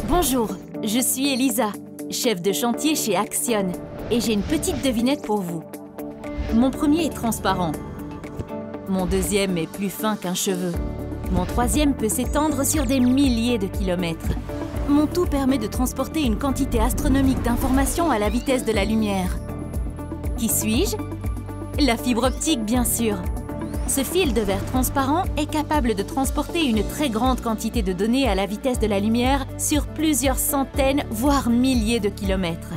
Bonjour, je suis Elisa, chef de chantier chez Axione, et j'ai une petite devinette pour vous. Mon premier est transparent. Mon deuxième est plus fin qu'un cheveu. Mon troisième peut s'étendre sur des milliers de kilomètres. Mon tout permet de transporter une quantité astronomique d'informations à la vitesse de la lumière. Qui suis-je? La fibre optique, bien sûr. Ce fil de verre transparent est capable de transporter une très grande quantité de données à la vitesse de la lumière sur plusieurs centaines, voire milliers de kilomètres.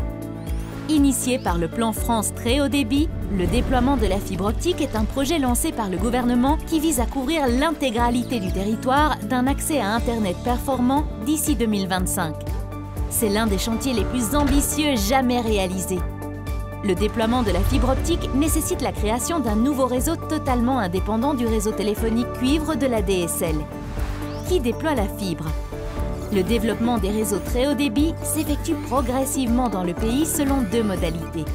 Initié par le plan France Très Haut Débit, le déploiement de la fibre optique est un projet lancé par le gouvernement qui vise à couvrir l'intégralité du territoire d'un accès à Internet performant d'ici 2025. C'est l'un des chantiers les plus ambitieux jamais réalisés. Le déploiement de la fibre optique nécessite la création d'un nouveau réseau totalement indépendant du réseau téléphonique cuivre de la DSL. Qui déploie la fibre? Le développement des réseaux très haut débit s'effectue progressivement dans le pays selon deux modalités.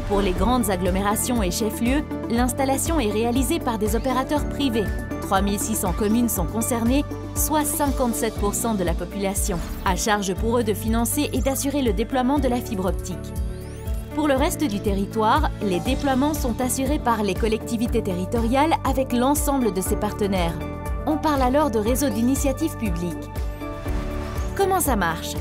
Pour les grandes agglomérations et chefs-lieux, l'installation est réalisée par des opérateurs privés. 3600 communes sont concernées, soit 57% de la population. À charge pour eux de financer et d'assurer le déploiement de la fibre optique. Pour le reste du territoire, les déploiements sont assurés par les collectivités territoriales avec l'ensemble de ses partenaires. On parle alors de réseau d'initiative publique. Comment ça marche?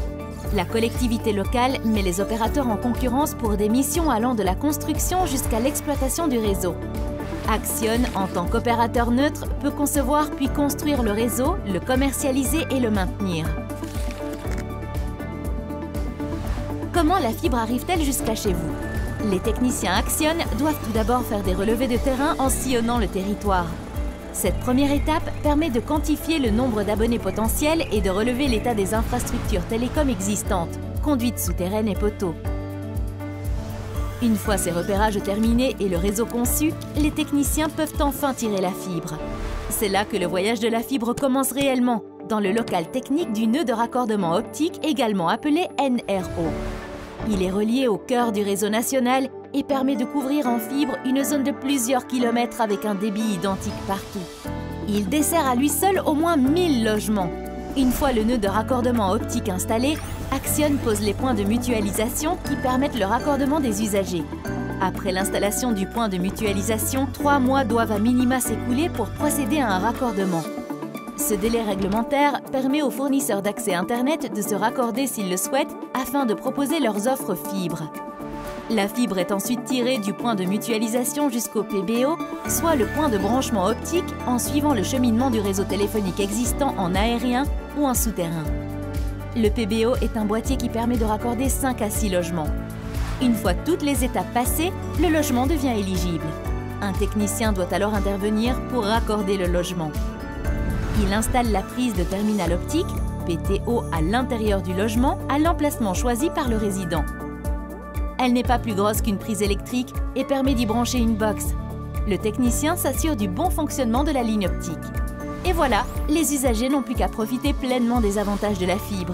La collectivité locale met les opérateurs en concurrence pour des missions allant de la construction jusqu'à l'exploitation du réseau. Axione, en tant qu'opérateur neutre, peut concevoir puis construire le réseau, le commercialiser et le maintenir. Comment la fibre arrive-t-elle jusqu'à chez vous? Les techniciens Axione doivent tout d'abord faire des relevés de terrain en sillonnant le territoire. Cette première étape permet de quantifier le nombre d'abonnés potentiels et de relever l'état des infrastructures télécom existantes, conduites souterraines et poteaux. Une fois ces repérages terminés et le réseau conçu, les techniciens peuvent enfin tirer la fibre. C'est là que le voyage de la fibre commence réellement, dans le local technique du nœud de raccordement optique, également appelé NRO. Il est relié au cœur du réseau national et permet de couvrir en fibre une zone de plusieurs kilomètres avec un débit identique partout. Il dessert à lui seul au moins 1000 logements. Une fois le nœud de raccordement optique installé, Axione pose les points de mutualisation qui permettent le raccordement des usagers. Après l'installation du point de mutualisation, 3 mois doivent à minima s'écouler pour procéder à un raccordement. Ce délai réglementaire permet aux fournisseurs d'accès Internet de se raccorder s'ils le souhaitent afin de proposer leurs offres fibres. La fibre est ensuite tirée du point de mutualisation jusqu'au PBO, soit le point de branchement optique en suivant le cheminement du réseau téléphonique existant en aérien ou en souterrain. Le PBO est un boîtier qui permet de raccorder 5 à 6 logements. Une fois toutes les étapes passées, le logement devient éligible. Un technicien doit alors intervenir pour raccorder le logement. Il installe la prise de terminal optique, PTO, à l'intérieur du logement, à l'emplacement choisi par le résident. Elle n'est pas plus grosse qu'une prise électrique et permet d'y brancher une box. Le technicien s'assure du bon fonctionnement de la ligne optique. Et voilà, les usagers n'ont plus qu'à profiter pleinement des avantages de la fibre.